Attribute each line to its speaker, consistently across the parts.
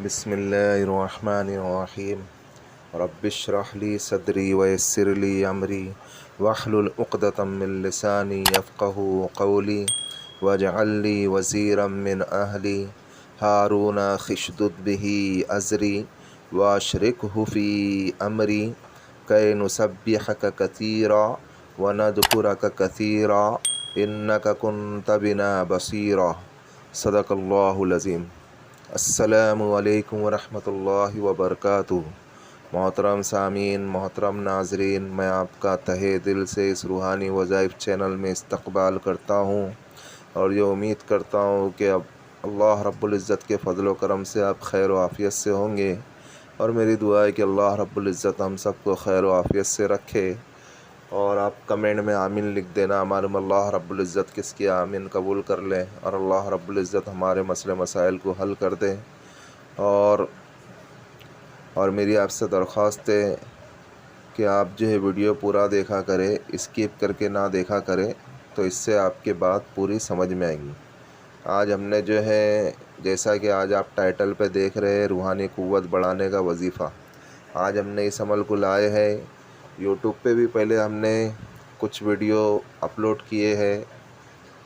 Speaker 1: بسم اللہ الرحمن الرحیم رب اشرح لی صدری ویسر لی امری واحلل عقدۃ من لسانی یفقہوا قولی واجعل لی وزیرا من اہلی ہارون اخشدد بہ ازری واشرکہ فی امری کی نسبحک کثیرا ونذکرک کثیرا انک کنت بنا بصیرا۔ صدق اللہ العظیم۔ السلام علیکم ورحمۃ اللہ وبرکاتہ۔ محترم سامعین، محترم ناظرین، میں آپ کا تہہ دل سے اس روحانی وظائف چینل میں استقبال کرتا ہوں اور یہ امید کرتا ہوں کہ اب اللہ رب العزت کے فضل و کرم سے آپ خیر و عافیت سے ہوں گے، اور میری دعا ہے کہ اللہ رب العزت ہم سب کو خیر و عافیت سے رکھے۔ اور آپ کمنٹ میں آمین لکھ دینا، معلوم اللہ رب العزت کس کی آمین قبول کر لیں اور اللہ رب العزت ہمارے مسئلے مسائل کو حل کر دے۔ اور میری آپ سے درخواست ہے کہ آپ جو ہے ویڈیو پورا دیکھا کرے، اسکپ کر کے نہ دیکھا کرے، تو اس سے آپ کے بات پوری سمجھ میں آئیں گی۔ آج ہم نے جو ہے، جیسا کہ آج آپ ٹائٹل پہ دیکھ رہے ہیں، روحانی قوت بڑھانے کا وظیفہ، آج ہم نے اس عمل کو لائے ہیں۔ یوٹیوب پہ بھی پہلے ہم نے کچھ ویڈیو اپلوڈ کیے ہیں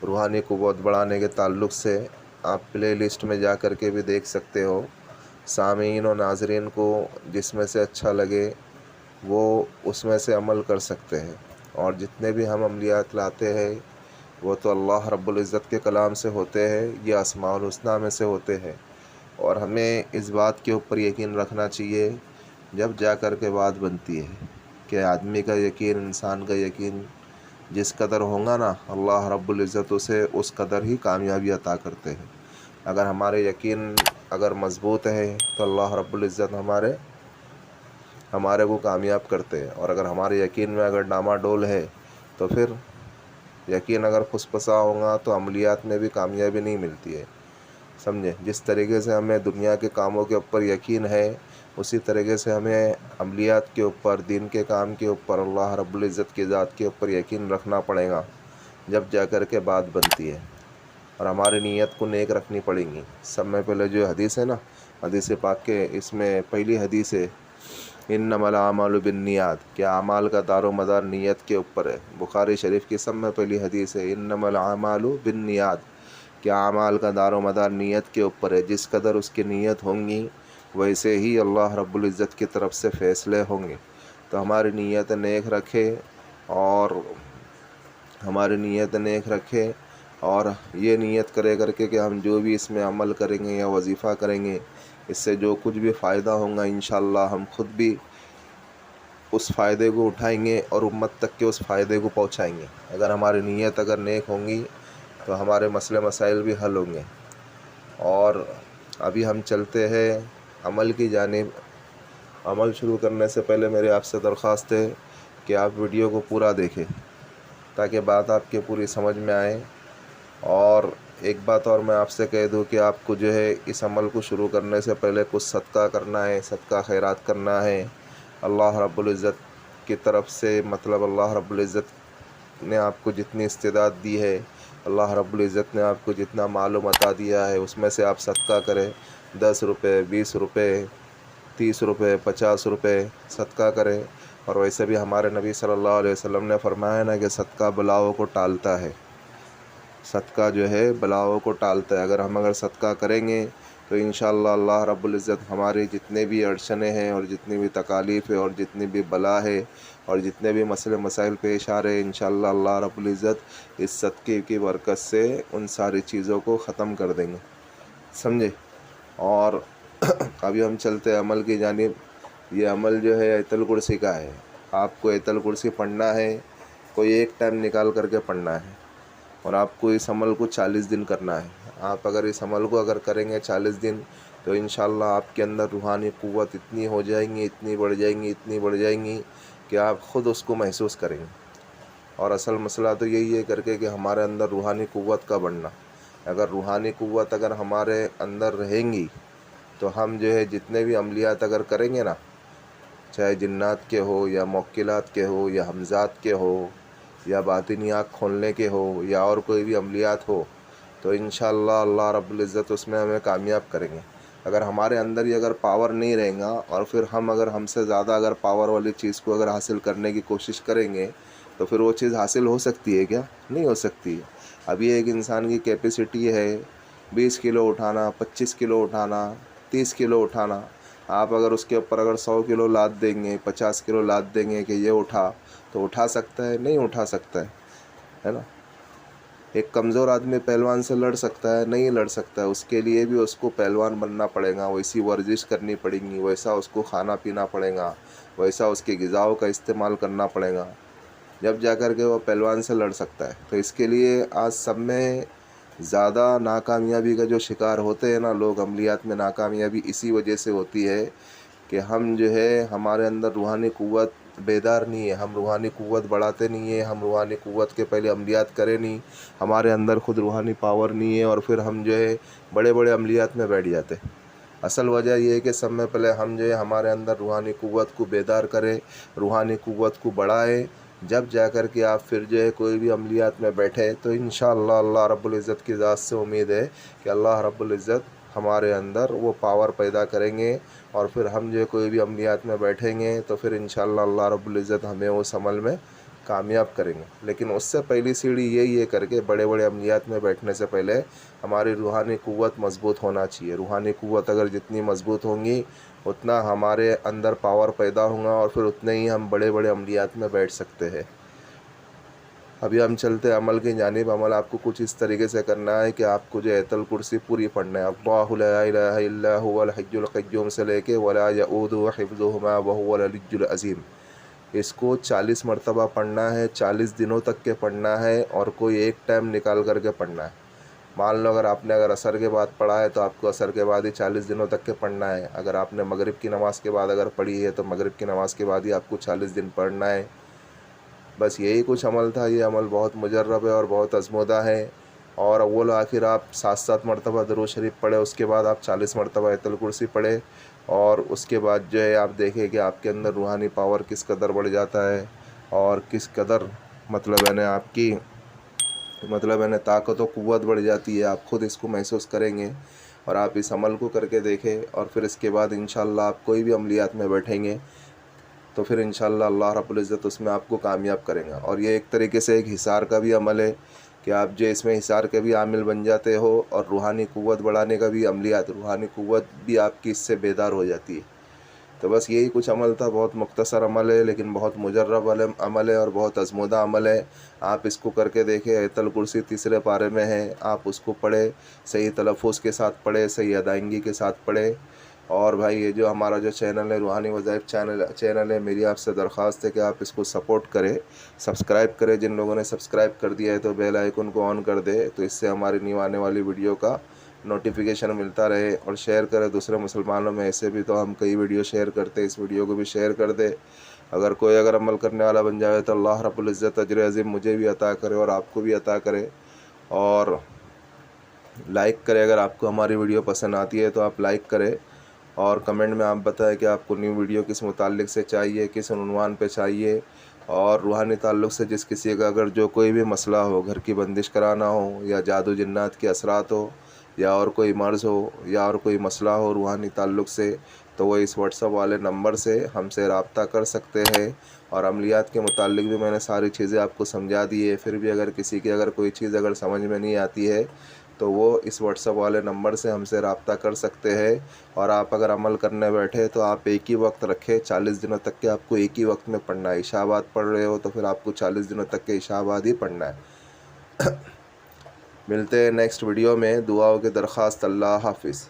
Speaker 1: روحانی قوت بڑھانے کے تعلق سے، آپ پلے لسٹ میں جا کر کے بھی دیکھ سکتے ہو۔ سامعین و ناظرین کو جس میں سے اچھا لگے وہ اس میں سے عمل کر سکتے ہیں، اور جتنے بھی ہم عملیات لاتے ہیں وہ تو اللہ رب العزت کے کلام سے ہوتے ہیں، یہ اسماء الحسنی میں سے ہوتے ہیں، اور ہمیں اس بات کے اوپر یقین رکھنا چاہیے جب جا کر کے بات بنتی ہے کہ آدمی کا یقین، انسان کا یقین جس قدر ہوگا نا، اللہ رب العزت اسے اس قدر ہی کامیابی عطا کرتے ہیں۔ اگر ہمارے یقین اگر مضبوط ہے تو اللہ رب العزت ہمارے کو کامیاب کرتے ہیں، اور اگر ہمارے یقین میں اگر ڈاماڈول ہے تو پھر یقین اگر پھسپھسا ہوگا تو عملیات میں بھی کامیابی نہیں ملتی ہے، سمجھے۔ جس طریقے سے ہمیں دنیا کے کاموں کے اوپر یقین ہے، اسی طریقے سے ہمیں عملیات کے اوپر، دین کے کام کے اوپر، اللہ رب العزت کی ذات کے اوپر یقین رکھنا پڑے گا، جب جا کر کے بات بنتی ہے، اور ہماری نیت کو نیک رکھنی پڑیں گی۔ سب میں پہلے جو حدیث ہے نا، حدیث پاک کے اس میں پہلی حدیث ہے انما الاعمال بالنیات، کہ اعمال کا دار و مدار نیت کے اوپر ہے۔ بخاری شریف کی سب میں پہلی حدیث ہے انما الاعمال بالنیات، کہ اعمال کا دار و مدار نیت کے اوپر ہے۔ جس قدر اس کی نیت ہوں گی ویسے ہی اللہ رب العزت کی طرف سے فیصلے ہوں گے۔ تو ہماری نیت نیک رکھے، اور ہماری نیت نیک رکھے، اور یہ نیت کرے کر کے کہ ہم جو بھی اس میں عمل کریں گے یا وظیفہ کریں گے، اس سے جو کچھ بھی فائدہ ہوگا انشاءاللہ ہم خود بھی اس فائدے کو اٹھائیں گے اور امت تک کے اس فائدے کو پہنچائیں گے۔ اگر ہماری نیت اگر نیک ہوں گی تو ہمارے مسئلے مسائل بھی حل ہوں گے۔ اور ابھی ہم چلتے ہیں عمل کی جانب۔ عمل شروع کرنے سے پہلے میرے آپ سے درخواست ہے کہ آپ ویڈیو کو پورا دیکھیں تاکہ بات آپ کے پوری سمجھ میں آئے۔ اور ایک بات اور میں آپ سے کہہ دوں کہ آپ کو جو ہے اس عمل کو شروع کرنے سے پہلے کچھ صدقہ کرنا ہے، صدقہ خیرات کرنا ہے۔ اللہ رب العزت کی طرف سے، مطلب اللہ رب العزت نے آپ کو جتنی استعداد دی ہے، اللہ رب العزت نے آپ کو جتنا مال و متاع دیا ہے، اس میں سے آپ صدقہ کریں۔ 10 روپے، 20 روپے، 30 روپے، 50 روپے صدقہ کریں۔ اور ویسے بھی ہمارے نبی صلی اللہ علیہ وسلم نے فرمایا نا کہ صدقہ بلاؤں کو ٹالتا ہے، صدقہ جو ہے بلاؤں کو ٹالتا ہے۔ اگر صدقہ کریں گے تو انشاءاللہ اللہ رب العزت ہماری جتنے بھی اڑچنیں ہیں، اور جتنی بھی تکالیف ہے، اور جتنی بھی بلا ہے، اور جتنے بھی مسئلے مسائل پیش آ رہے ہیں، انشاءاللہ اللہ رب العزت اس صدقے کی برکت سے ان ساری چیزوں کو ختم کر دیں گے، سمجھے۔ اور ابھی ہم چلتے ہیں عمل کی جانب۔ یہ عمل جو ہے آیت الکرسی کا ہے۔ آپ کو آیت الکرسی پڑھنا ہے، کوئی ایک ٹائم نکال کر کے پڑھنا ہے، اور آپ کو اس عمل کو 40 دن کرنا ہے۔ آپ اگر اس عمل کو اگر کریں گے 40 دن تو انشاءاللہ آپ کے اندر روحانی قوت اتنی ہو جائیں گی، اتنی بڑھ جائیں گی، اتنی بڑھ جائیں گی کہ آپ خود اس کو محسوس کریں گے۔ اور اصل مسئلہ تو یہی ہے کر کے کہ ہمارے اندر روحانی قوت کا بڑھنا۔ اگر روحانی قوت اگر ہمارے اندر رہیں گی تو ہم جو ہے جتنے بھی عملیات اگر کریں گے نا، چاہے جنات کے ہو، یا موکلات کے ہو، یا حمزات کے ہو، یا باطنی آنکھ کھولنے کے ہو، یا اور کوئی بھی عملیات ہو، تو انشاءاللہ اللہ رب العزت اس میں ہمیں کامیاب کریں گے۔ اگر ہمارے اندر ہی اگر پاور نہیں رہے گا اور پھر ہم سے زیادہ اگر پاور والی چیز کو اگر حاصل کرنے کی کوشش کریں گے تو پھر وہ چیز حاصل ہو سکتی ہے کیا؟ نہیں ہو سکتی ہے۔ ابھی ایک انسان کی کیپیسٹی ہے 20 کلو اٹھانا، 25 کلو اٹھانا، 30 کلو اٹھانا۔ آپ اگر اس کے اوپر اگر 100 کلو لاد دیں گے، 50 کلو لاد دیں گے کہ یہ اٹھا، تو اٹھا سکتا ہے؟ نہیں اٹھا سکتا ہے نا۔ ایک کمزور آدمی پہلوان سے لڑ سکتا ہے؟ نہیں لڑ سکتا ہے۔ اس کے لیے بھی اس کو پہلوان بننا پڑے گا، ویسی ورزش کرنی پڑے گی، ویسا اس کو کھانا پینا پڑے گا، ویسا اس کی غذاؤں کا استعمال کرنا پڑے گا، جب جا کر کے وہ پہلوان سے لڑ سکتا ہے۔ تو اس کے لیے آج سب میں زیادہ ناکامیابی کا جو شکار ہوتے ہیں نا لوگ، عملیات میں ناکامیابی اسی وجہ سے ہوتی ہے کہ ہم جو ہے ہمارے اندر روحانی قوت بیدار نہیں ہے، ہم روحانی قوت بڑھاتے نہیں ہیں، ہم روحانی قوت کے پہلے عملیات کرے نہیں، ہمارے اندر خود روحانی پاور نہیں ہے، اور پھر ہم جو ہے بڑے بڑے عملیات میں بیٹھ جاتے۔ اصل وجہ یہ ہے کہ سب میں پہلے ہم جو ہے ہمارے اندر روحانی قوت کو بیدار کرے، روحانی قوت کو بڑھائے، جب جا کر کے آپ پھر جو ہے کوئی بھی عملیات میں بیٹھے تو انشاءاللہ اللہ رب العزت کی ذات سے امید ہے کہ اللہ رب العزت ہمارے اندر وہ پاور پیدا کریں گے، اور پھر ہم جو ہے کوئی بھی عملیات میں بیٹھیں گے تو پھر انشاءاللہ اللہ رب العزت ہمیں اس عمل میں کامیاب کریں گے۔ لیکن اس سے پہلی سیڑھی یہی ہے کر کے بڑے بڑے عملیات میں بیٹھنے سے پہلے ہماری روحانی قوت مضبوط ہونا چاہیے۔ روحانی قوت اگر جتنی مضبوط ہوں گی اتنا ہمارے اندر پاور پیدا ہوگا، اور پھر اتنے ہی ہم بڑے بڑے عملیات میں بیٹھ سکتے ہیں۔ ابھی ہم چلتے عمل کی جانب۔ عمل آپ کو کچھ اس طریقے سے کرنا ہے کہ آپ کو جو آیت الکرسی پوری پڑھنا ہے، اللہ لا الہ الا هو الحی القیوم سے لے کے ولا یؤودہ حفظہما وہو العلی العظیم، اس کو 40 مرتبہ پڑھنا ہے، 40 دنوں تک کے پڑھنا ہے، اور کوئی ایک ٹائم نکال کر کے پڑھنا ہے۔ مان لو اگر آپ نے عصر کے بعد پڑھا ہے تو آپ کو عصر کے بعد ہی 40 دنوں تک کے پڑھنا ہے۔ اگر آپ نے مغرب کی نماز کے بعد اگر پڑھی ہے تو مغرب کی نماز کے بعد ہی آپ کو 40 دن پڑھنا ہے۔ بس یہی کچھ عمل تھا۔ یہ عمل بہت مجرب ہے اور بہت آزمودہ ہے، اور اول و آخر آپ 7 مرتبہ درود شریف پڑھے، اس کے بعد آپ 40 مرتبہ آیت الکرسی پڑھے، اور اس کے بعد جو ہے آپ دیکھیں کہ آپ کے اندر روحانی پاور کس قدر بڑھ جاتا ہے، اور کس قدر آپ کی طاقت و قوت بڑھ جاتی ہے۔ آپ خود اس کو محسوس کریں گے، اور آپ اس عمل کو کر کے دیکھیں، اور پھر اس کے بعد انشاءاللہ آپ کوئی بھی عملیات میں بیٹھیں گے تو پھر انشاءاللہ اللہ رب العزت اس میں آپ کو کامیاب کریں گا۔ اور یہ ایک طریقے سے ایک حصار کا بھی عمل ہے کہ آپ جو اس میں حصار کے بھی عامل بن جاتے ہو، اور روحانی قوت بڑھانے کا بھی عملیات، روحانی قوت بھی آپ کی اس سے بیدار ہو جاتی ہے۔ تو بس یہی کچھ عمل تھا، بہت مختصر عمل ہے لیکن بہت مجرب عمل ہے اور بہت آزمودہ عمل ہے۔ آپ اس کو کر کے دیکھیں۔ آیت الکرسی 3 پارے میں ہے، آپ اس کو پڑھیں، صحیح تلفظ کے ساتھ پڑھیں، صحیح ادائیگی کے ساتھ پڑھیں۔ اور بھائی یہ جو ہمارا جو چینل ہے روحانی وظائف چینل ہے، میری آپ سے درخواست ہے کہ آپ اس کو سپورٹ کریں، سبسکرائب کریں۔ جن لوگوں نے سبسکرائب کر دیا ہے تو بیل آئیکن کو آن کر دے، تو اس سے ہماری نیو آنے والی ویڈیو کا نوٹیفیکیشن ملتا رہے، اور شیئر کرے دوسرے مسلمانوں میں۔ ایسے بھی تو ہم کئی ویڈیو شیئر کرتے، اس ویڈیو کو بھی شیئر کر دے۔ اگر کوئی عمل کرنے والا بن جائے تو اللہ رب العزت اجر عظیم مجھے بھی عطا کرے اور آپ کو بھی عطا کرے۔ اور لائک کرے، اگر آپ کو ہماری ویڈیو پسند آتی ہے تو آپ لائک کریں، اور کمنٹ میں آپ بتائیں کہ آپ کو نیو ویڈیو کس متعلق سے چاہیے، کس عنوان پہ چاہیے۔ اور روحانی تعلق سے جس کسی کا اگر جو کوئی بھی مسئلہ ہو، گھر کی بندش کرانا ہو، یا جادو جنات کے اثرات ہو، یا اور کوئی مرض ہو، یا اور کوئی مسئلہ ہو روحانی تعلق سے، تو وہ اس واٹس ایپ والے نمبر سے ہم سے رابطہ کر سکتے ہیں۔ اور عملیات کے متعلق بھی میں نے ساری چیزیں آپ کو سمجھا دی ہے۔ پھر بھی اگر کسی کی اگر کوئی چیز اگر سمجھ میں نہیں آتی ہے تو وہ اس واٹس ایپ والے نمبر سے ہم سے رابطہ کر سکتے ہیں۔ اور آپ اگر عمل کرنے بیٹھے تو آپ ایک ہی وقت رکھیں، 40 دنوں تک کے آپ کو ایک ہی وقت میں پڑھنا ہے۔ عشاء بعد پڑھ رہے ہو تو پھر آپ کو 40 دنوں تک کے عشاء بعد ہی پڑھنا ہے۔ ملتے ہیں نیکسٹ ویڈیو میں۔ دعاؤں کی درخواست۔ اللہ حافظ۔